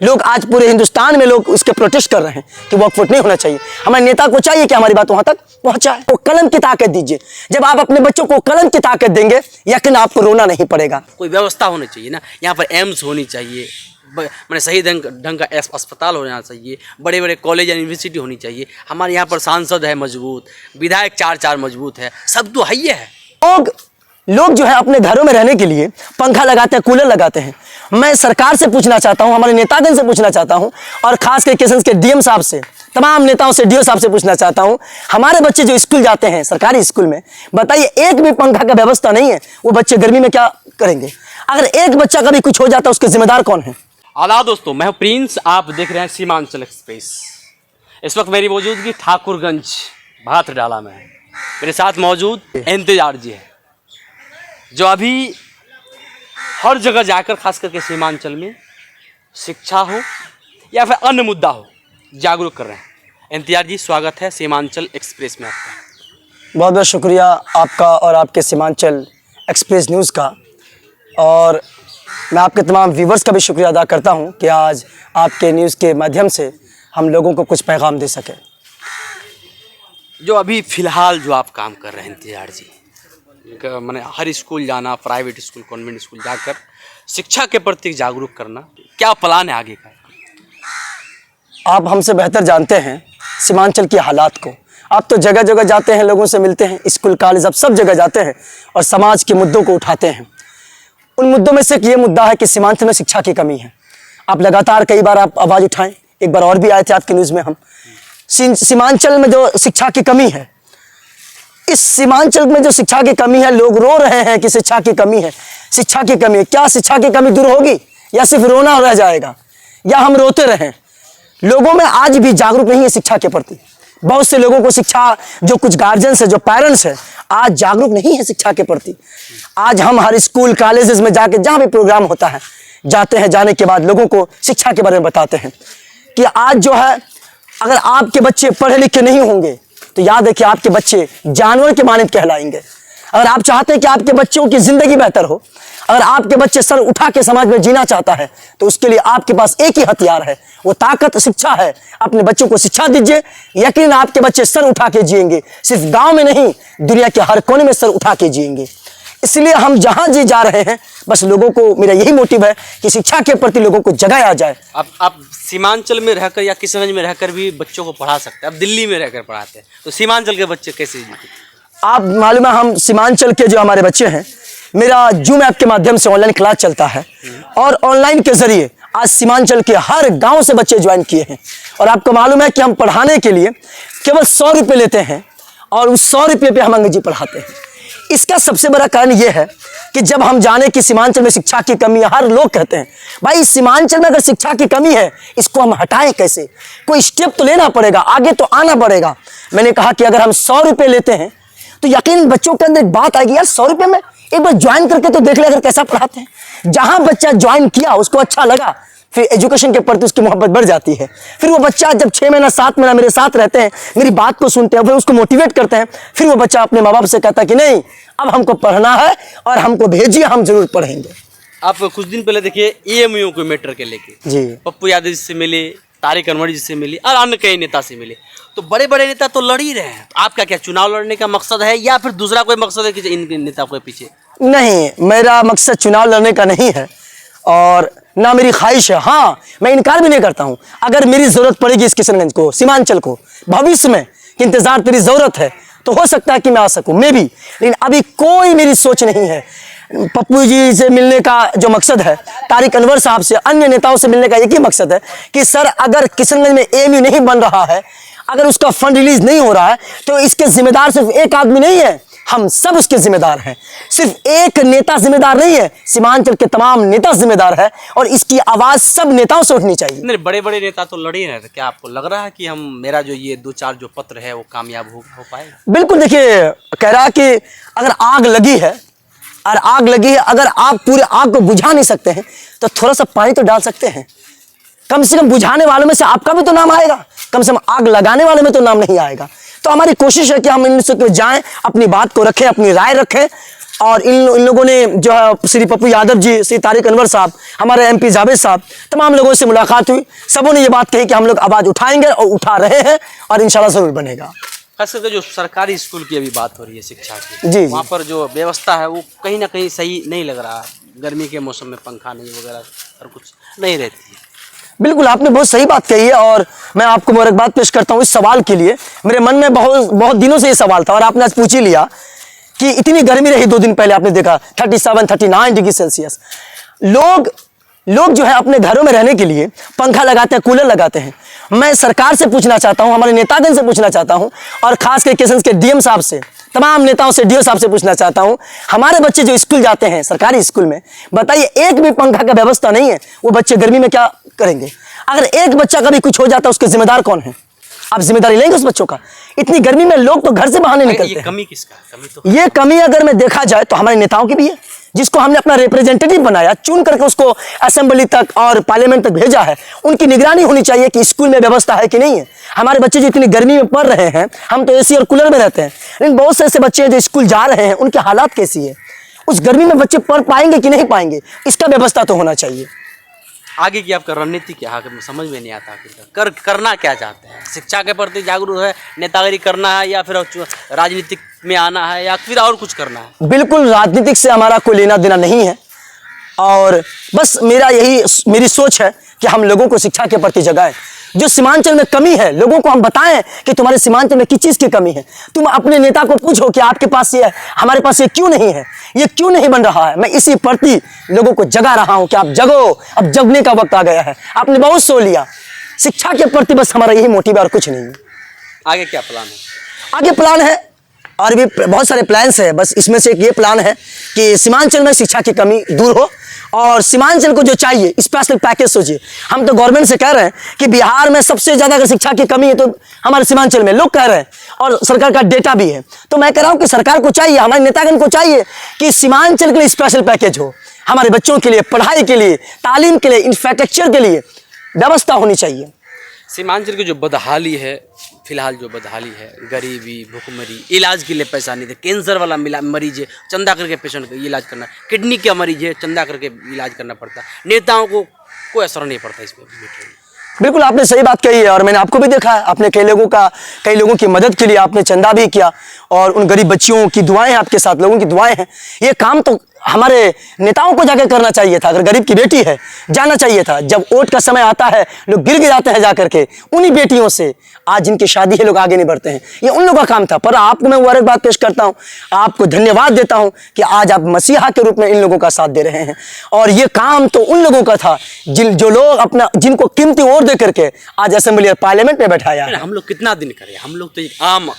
लोग आज पूरे हिंदुस्तान में लोग उसके प्रोटेस्ट कर रहे हैं कि वक्फ बोर्ड नहीं होना चाहिए। हमारे नेता को चाहिए कि हमारी बात वहां तक पहुंचाए। तो कलम की ताकत दीजिए। जब आप अपने बच्चों को कलम की ताकत देंगे, यकीन आपको रोना नहीं पड़ेगा। कोई व्यवस्था होनी चाहिए ना, यहाँ पर एम्स होनी चाहिए, मैंने सही ढंग का अस्पताल होना चाहिए, बड़े बड़े कॉलेज या यूनिवर्सिटी होनी चाहिए। हमारे यहाँ पर सांसद है मजबूत, विधायक चार मजबूत है, सब तो है ही है। लोग जो है अपने घरों में रहने के लिए पंखा लगाते हैं, कूलर लगाते हैं। मैं सरकार से पूछना चाहता हूं, हमारे नेतागण से पूछना चाहता हूं, और खास करके किशनगंज के डीएम साहब से, तमाम नेताओं से, डीओ साहब से पूछना चाहता हूं, हमारे बच्चे जो स्कूल जाते हैं सरकारी स्कूल में, बताइए एक भी पंखा का व्यवस्था नहीं है, वो बच्चे गर्मी में क्या करेंगे? अगर एक बच्चा कभी कुछ हो जाता है उसके जिम्मेदार कौन है? आदाब दोस्तों, मैं प्रिंस, आप देख रहे हैं सीमांचल एक्सप्रेस। इस वक्त मेरी मौजूदगी ठाकुरगंज भातडाला में है। मेरे साथ मौजूद इंतजार जी है, जो अभी हर जगह जाकर, खास करके सीमांचल में शिक्षा हो या फिर अन्य मुद्दा हो, जागरूक कर रहे हैं। इंतजार जी, स्वागत है सीमांचल एक्सप्रेस में आपका। बहुत बहुत शुक्रिया आपका और आपके सीमांचल एक्सप्रेस न्यूज़ का, और मैं आपके तमाम व्यूवर्स का भी शुक्रिया अदा करता हूं कि आज आपके न्यूज़ के माध्यम से हम लोगों को कुछ पैगाम दे सके। जो अभी फ़िलहाल जो आप काम कर रहे हैं इंतजार जी, मैंने हर स्कूल जाना, प्राइवेट स्कूल, कॉन्वेंट स्कूल जाकर शिक्षा के प्रति जागरूक करना, क्या प्लान है आगे का? आप हमसे बेहतर जानते हैं सीमांचल की हालात को। आप तो जगह जगह जाते हैं, लोगों से मिलते हैं, स्कूल कॉलेज, आप सब जगह जाते हैं और समाज के मुद्दों को उठाते हैं। उन मुद्दों में से एक ये मुद्दा है कि सीमांचल में शिक्षा की कमी है। आप लगातार कई बार आप आवाज़ उठाएं, एक बार और भी आए थे आपके न्यूज़ में हम। सीमांचल में जो शिक्षा की कमी है, इस सीमांचल में जो शिक्षा की कमी है, लोग रो रहे हैं कि शिक्षा की कमी है, शिक्षा की कमी है। क्या शिक्षा की कमी दूर होगी या सिर्फ रोना रह जाएगा, या हम रोते रहें? लोगों में आज भी जागरूक नहीं है शिक्षा के प्रति। बहुत से लोगों को शिक्षा, जो कुछ गार्जियंस है, जो पेरेंट्स है, आज जागरूक नहीं है शिक्षा के प्रति। आज हम हर स्कूल कॉलेजेस में जाके, जहाँ भी प्रोग्राम होता है, जाते हैं, जाने के बाद लोगों को शिक्षा के बारे में बताते हैं कि आज जो है, अगर आपके बच्चे पढ़े लिखे नहीं होंगे तो याद है कि आपके बच्चे जानवर के मानद कहलाएंगे। अगर आप चाहते हैं कि आपके बच्चों की जिंदगी बेहतर हो, अगर आपके बच्चे सर उठा के समाज में जीना चाहता है, तो उसके लिए आपके पास एक ही हथियार है, वो ताकत शिक्षा है। अपने बच्चों को शिक्षा दीजिए, यकीन आपके बच्चे सर उठा के जिएंगे। सिर्फ गांव में नहीं, दुनिया के हर कोने में सर उठा के जिएंगे। इसलिए हम जहां जी जा रहे हैं, बस लोगों को, मेरा यही मोटिव है कि शिक्षा के प्रति लोगों को जगाया जाए। आप सीमांचल में रहकर या किशनगंज में रहकर भी बच्चों को पढ़ा सकते हैं। आप दिल्ली में रहकर पढ़ाते हैं, तो सीमांचल के बच्चे कैसे? आप मालूम है, हम सीमांचल के जो हमारे बच्चे हैं, मेरा जूम ऐप के माध्यम से ऑनलाइन क्लास चलता है, और ऑनलाइन के जरिए आज सीमांचल के हर गांव से बच्चे ज्वाइन किए हैं। और आपको मालूम है कि हम पढ़ाने के लिए केवल 100 रुपये लेते हैं, और उस 100 रुपये पे हम अंग्रेजी पढ़ाते हैं। इसका सबसे बड़ा कारण यह है कि जब हम जाने कि सीमांचल में शिक्षा की कमी है, हर लोग कहते हैं भाई सीमांचल में अगर शिक्षा की कमी है, इसको हम हटाएं कैसे? कोई स्टेप तो लेना पड़ेगा, आगे तो आना पड़ेगा। मैंने कहा कि अगर हम 100 रुपये लेते हैं तो यकीन बच्चों के अंदर एक बात आएगी, यार 100 रुपये में एक बार ज्वाइन करके तो देख ले अगर कैसा पढ़ाते हैं। जहां बच्चा ज्वाइन किया, उसको अच्छा लगा, फिर एजुकेशन के प्रति उसकी मोहब्बत बढ़ जाती है। फिर वो बच्चा जब 6 महीना 7 महीना मेरे साथ रहते हैं, मेरी बात को सुनते हैं, फिर उसको मोटिवेट करते हैं, फिर वो बच्चा अपने माँ बाप से कहता है कि नहीं, अब हमको पढ़ना है और हमको भेजिए, हम जरूर पढ़ेंगे। आप कुछ दिन पहले देखिए एएमयू को मैटर के लेके जी पप्पू यादव जी से मिले, तारिक अनवर जी से मिले और अन्य कई नेता से मिले, तो बड़े बड़े नेता तो लड़ ही रहे हैं। तो आपका क्या चुनाव लड़ने का मकसद है या फिर दूसरा कोई मकसद है कि इन नेता के पीछे? नहीं, मेरा मकसद चुनाव लड़ने का नहीं है और ना मेरी ख्वाहिश है। हाँ, मैं इनकार भी नहीं करता हूँ, अगर मेरी ज़रूरत पड़ेगी इस किशनगंज को, सीमांचल को, भविष्य में इंतज़ार तेरी ज़रूरत है, तो हो सकता है कि मैं आ सकूँ, मैं भी। लेकिन अभी कोई मेरी सोच नहीं है। पप्पू जी से मिलने का जो मकसद है, तारिक अनवर साहब से, अन्य नेताओं से मिलने का एक ही मकसद है कि सर अगर किशनगंज में एएमयू नहीं बन रहा है, अगर उसका फंड रिलीज नहीं हो रहा है, तो इसके जिम्मेदार सिर्फ एक आदमी नहीं है, हम सब उसके जिम्मेदार हैं। सिर्फ एक नेता जिम्मेदार नहीं है, सीमांचल के तमाम नेता जिम्मेदार है, और इसकी आवाज सब नेताओं से उठनी चाहिए। नहीं, बड़े बड़े नेता तो लड़ ही रहे थे, क्या आपको लग रहा है कि मेरा जो ये 2-4 जो पत्र है वो कामयाब हो पाएगा? बिल्कुल। देखिए, कह रहा कि अगर आग लगी है, अगर आप पूरे आग को बुझा नहीं सकते हैं, तो थोड़ा सा पानी तो डाल सकते हैं। कम से कम बुझाने वालों में से आपका भी तो नाम आएगा, कम से कम आग लगाने वाले में तो नाम नहीं आएगा। तो हमारी कोशिश है कि हम इनसे जाएं, अपनी बात को रखें, अपनी राय रखें, और इन लोगों ने जो है श्री पप्पू यादव जी, श्री तारिक अनवर साहब, हमारे MP जावेद साहब, तमाम लोगों से मुलाकात हुई। सबों ने ये बात कही कि हम लोग आवाज़ उठाएंगे और उठा रहे हैं और इंशाल्लाह ज़रूर बनेगा। खास करके जो सरकारी स्कूल की अभी बात हो रही है शिक्षा की, जी, वहाँ पर जो व्यवस्था है वो कहीं ना कहीं सही नहीं लग रहा। गर्मी के मौसम में पंखा नहीं वगैरह और कुछ नहीं रहती है। बिल्कुल, आपने बहुत सही बात कही है और मैं आपको मुबारकबाद पेश करता हूँ इस सवाल के लिए। मेरे मन में बहुत बहुत दिनों से ये सवाल था और आपने आज पूछ ही लिया कि इतनी गर्मी रही 2 दिन पहले, आपने देखा 37-39 डिग्री सेल्सियस। लोग जो है अपने घरों में रहने के लिए पंखा लगाते हैं, कूलर लगाते हैं। मैं सरकार से पूछना चाहता हूं, हमारे नेतागण से पूछना चाहता हूं और खास करके किशनगंज के DM साहब से, तमाम नेताओं से, DO साहब से पूछना चाहता हूं, हमारे बच्चे जो स्कूल जाते हैं सरकारी स्कूल में, बताइए एक भी पंखा का व्यवस्था नहीं है, वो बच्चे गर्मी में क्या करेंगे? अगर एक बच्चा का भी कुछ हो जाता है उसके जिम्मेदार कौन है? आप जिम्मेदारी लेंगे उस बच्चों का? इतनी गर्मी में लोग तो घर से बाहर नहीं निकलते। ये कमी किसका? ये कमी अगर मैं देखा जाए तो हमारे नेताओं की भी है, जिसको हमने अपना रिप्रेजेंटेटिव बनाया, चुन करके उसको असेंबली तक और पार्लियामेंट तक भेजा है। उनकी निगरानी होनी चाहिए कि स्कूल में व्यवस्था है कि नहीं है। हमारे बच्चे जो इतनी गर्मी में पढ़ रहे हैं, हम तो AC और कूलर में रहते हैं, लेकिन बहुत से ऐसे बच्चे हैं जो स्कूल जा रहे हैं, उनकी हालात कैसी है? उस गर्मी में बच्चे पढ़ पाएंगे कि नहीं पाएंगे? इसका व्यवस्था तो होना चाहिए। आगे की आपका रणनीति क्या है? समझ में नहीं आता आखिर करना क्या चाहते हैं? शिक्षा के प्रति जागरूक है, नेतागिरी करना है, या फिर राजनीतिक में आना है, या फिर और कुछ करना है? बिल्कुल, राजनीतिक से हमारा कोई लेना देना नहीं है और बस मेरी सोच है कि हम लोगों को शिक्षा के प्रति जगाएं। जो सीमांचल में कमी है, लोगों को हम बताएं कि तुम्हारे सीमांचल में किस चीज़ की कमी है। तुम अपने नेता को पूछो कि आपके पास ये है, हमारे पास ये क्यों नहीं है, ये क्यों नहीं बन रहा है। मैं इसी प्रति लोगों को जगा रहा हूं कि आप जगो, अब जगने का वक्त आ गया है। आपने बहुत सो लिया, शिक्षा के प्रति बस हमारा यही मोटिव है और कुछ नहीं। आगे क्या प्लान है? आगे प्लान है और भी बहुत सारे प्लान्स है, बस इसमें से एक ये प्लान है कि सीमांचल में शिक्षा की कमी दूर हो और सीमांचल को जो चाहिए स्पेशल पैकेज सोचिए। हम तो गवर्नमेंट से कह रहे हैं कि बिहार में सबसे ज़्यादा अगर शिक्षा की कमी है तो हमारे सीमांचल में, लोग कह रहे हैं और सरकार का डेटा भी है। तो मैं कह रहा हूँ कि सरकार को चाहिए, हमारे नेतागण को चाहिए कि सीमांचल के लिए स्पेशल पैकेज हो, हमारे बच्चों के लिए, पढ़ाई के लिए, तालीम के लिए, इंफ्रास्ट्रक्चर के लिए व्यवस्था होनी चाहिए। सीमांचल की जो बदहाली है, फिलहाल जो बदहाली है, गरीबी, भूखमरी, इलाज के लिए पैसा नहीं दे, कैंसर वाला मरीज है चंदा करके पेशेंट का इलाज करना, किडनी का मरीज है चंदा करके इलाज करना पड़ता है। नेताओं को कोई असर नहीं पड़ता इसमें। बिल्कुल, आपने सही बात कही है और मैंने आपको भी देखा है, आपने कई लोगों की मदद के लिए आपने चंदा भी किया और उन गरीब बच्चियों की दुआएं हैं आपके साथ, लोगों की दुआएं हैं। ये काम तो हमारे नेताओं को जाकर करना चाहिए था। अगर गरीब की बेटी है, जाना चाहिए था। जब वोट का समय आता है, लोग गिर गिराते हैं जाकर के, उन्हीं बेटियों से आज जिनकी शादी है लोग आगे नहीं बढ़ते हैं। ये उन लोगों का काम था। पर आपको मैं मुबारकबाद पेश करता हूँ, आपको धन्यवाद देता हूँ कि आज आप मसीहा के रूप में इन लोगों का साथ दे रहे हैं। और ये काम तो उन लोगों का था जो लोग जिनको कीमती वोट दे करके आज असेंबली और पार्लियामेंट में बैठाया है। हम लोग कितना दिन करें? हम लोग तो एक आम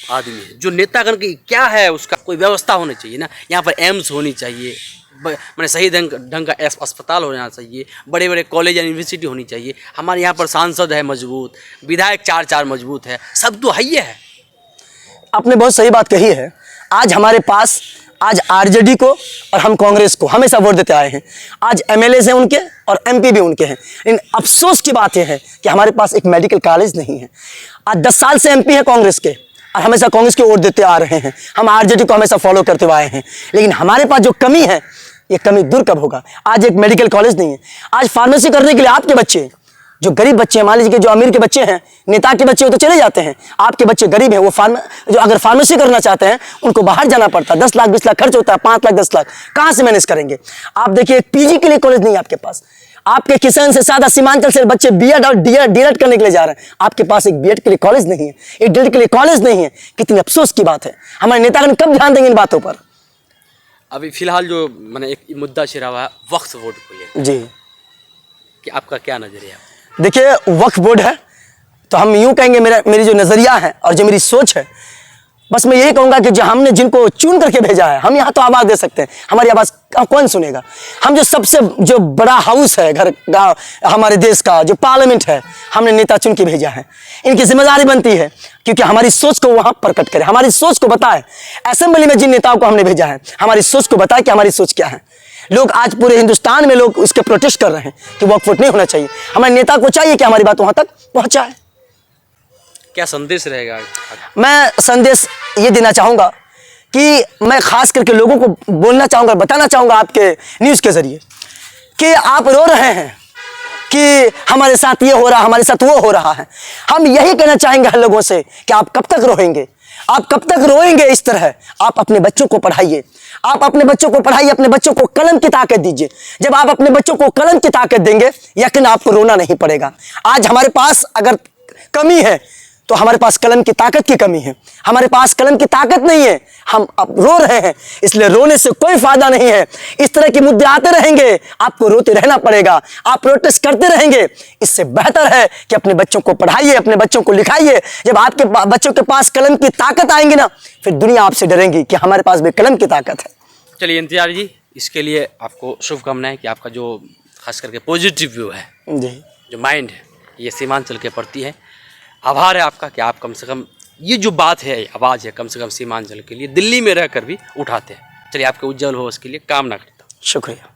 आदमी है। जो नेतागण की क्या है, उसका कोई व्यवस्था होनी चाहिए ना। यहाँ पर एम्स होनी चाहिए, मैंने सही ढंग का अस्पताल होना चाहिए, बड़े बड़े कॉलेज या यूनिवर्सिटी होनी चाहिए। हमारे यहाँ पर सांसद है मजबूत, विधायक 4 मजबूत है, सब तो है ही है। आपने बहुत सही बात कही है। आज हमारे पास RJD को और हम कांग्रेस को हमेशा वोट देते आए हैं। आज MLAs हैं उनके और MP भी उनके हैं। लेकिन अफसोस की बात यह है कि हमारे पास एक मेडिकल कॉलेज नहीं है। आज 10 साल से MP हैं कांग्रेस के और हमेशा कांग्रेस को वोट देते आ रहे हैं। हम RJD को हमेशा फॉलो करते हुए आए हैं। लेकिन हमारे पास जो कमी है, ये कमी दूर कब होगा? आज एक मेडिकल कॉलेज नहीं है। आज फार्मेसी करने के लिए आपके बच्चे, जो गरीब बच्चे हैं, मान लीजिए कि जो अमीर के बच्चे हैं, नेता के बच्चे, वो तो चले जाते हैं। आपके बच्चे गरीब हैं, वो जो अगर फार्मेसी करना चाहते हैं, उनको बाहर जाना पड़ता है। 10 लाख 20 लाख खर्च होता है, 5 लाख 10 लाख कहाँ से मैनेज करेंगे? आप देखिए, एक PG के लिए कॉलेज नहीं है आपके पास। आपके किसान से ज्यादा सीमांचल से बच्चे B.Ed और D.Ed करने के लिए जा रहे हैं। आपके पास एक B.Ed के लिए कॉलेज नहीं है, एक D.Ed के लिए कॉलेज नहीं है। कितनी अफसोस की बात है। हमारे नेतागण कब ध्यान देंगे इन बातों पर? अभी फिलहाल जो मैंने एक मुद्दा छिड़ा हुआ है वक्फ बोर्ड को लेकर, जी, कि आपका क्या नजरिया? देखिए, वक्फ बोर्ड है तो हम यूं कहेंगे, मेरी जो नजरिया है और जो मेरी सोच है, बस मैं यही कहूंगा कि जो हमने जिनको चुन करके भेजा है, हम यहाँ तो आवाज़ दे सकते हैं। हमारी आवाज़ कौन सुनेगा? हम जो बड़ा हाउस है घर गाँव हमारे देश का, जो पार्लियामेंट है, हमने नेता चुन के भेजा है। इनकी जिम्मेदारी बनती है क्योंकि हमारी सोच को वहाँ प्रकट करें, हमारी सोच को बताएं। असेंबली में जिन नेताओं को हमने भेजा है, हमारी सोच को बताएं कि हमारी सोच क्या है। लोग आज पूरे हिंदुस्तान में लोग उसके प्रोटेस्ट कर रहे हैं कि वक्फ बोर्ड नहीं होना चाहिए। हमारे नेता को चाहिए कि हमारी बात वहाँ तक पहुँचाए। क्या संदेश रहेगा? मैं संदेश ये देना चाहूँगा कि मैं खास करके लोगों को बोलना चाहूँगा, बताना चाहूँगा आपके न्यूज़ के ज़रिए कि आप रो रहे हैं कि हमारे साथ ये हो रहा, हमारे साथ वो हो रहा है। हम यही कहना चाहेंगे हर लोगों से कि आप कब तक रोएंगे, आप कब तक रोएंगे इस तरह। आप अपने बच्चों को पढ़ाइए, आप अपने बच्चों को पढ़ाइए, अपने बच्चों को कलम की ताकत दीजिए। जब आप अपने बच्चों को कलम की ताकत देंगे, यकीन आपको रोना नहीं पड़ेगा। आज हमारे पास अगर कमी है तो हमारे पास कलम की ताकत की कमी है, हमारे पास कलम की ताकत नहीं है, हम अब रो रहे हैं, इसलिए रोने से कोई फायदा नहीं है। इस तरह के मुद्दे आते रहेंगे, आपको रोते रहना पड़ेगा, आप प्रोटेस्ट करते रहेंगे। इससे बेहतर है कि अपने बच्चों को पढ़ाइए, अपने बच्चों को लिखाइए। जब आपके बच्चों के पास कलम की ताकत आएंगी ना, फिर दुनिया आपसे डरेंगी कि हमारे पास भी कलम की ताकत है। चलिए इंतजार जी, इसके लिए आपको शुभकामनाएं कि आपका जो खास करके पॉजिटिव व्यू है, जी, जो माइंड है, ये सीमांचल के प्रति है। आभार है आपका कि आप कम से कम ये जो बात है, आवाज़ है, कम से कम सीमांचल के लिए दिल्ली में रहकर भी उठाते हैं। चलिए आपके उज्जवल हो, उसके लिए कामना करता हूँ। शुक्रिया।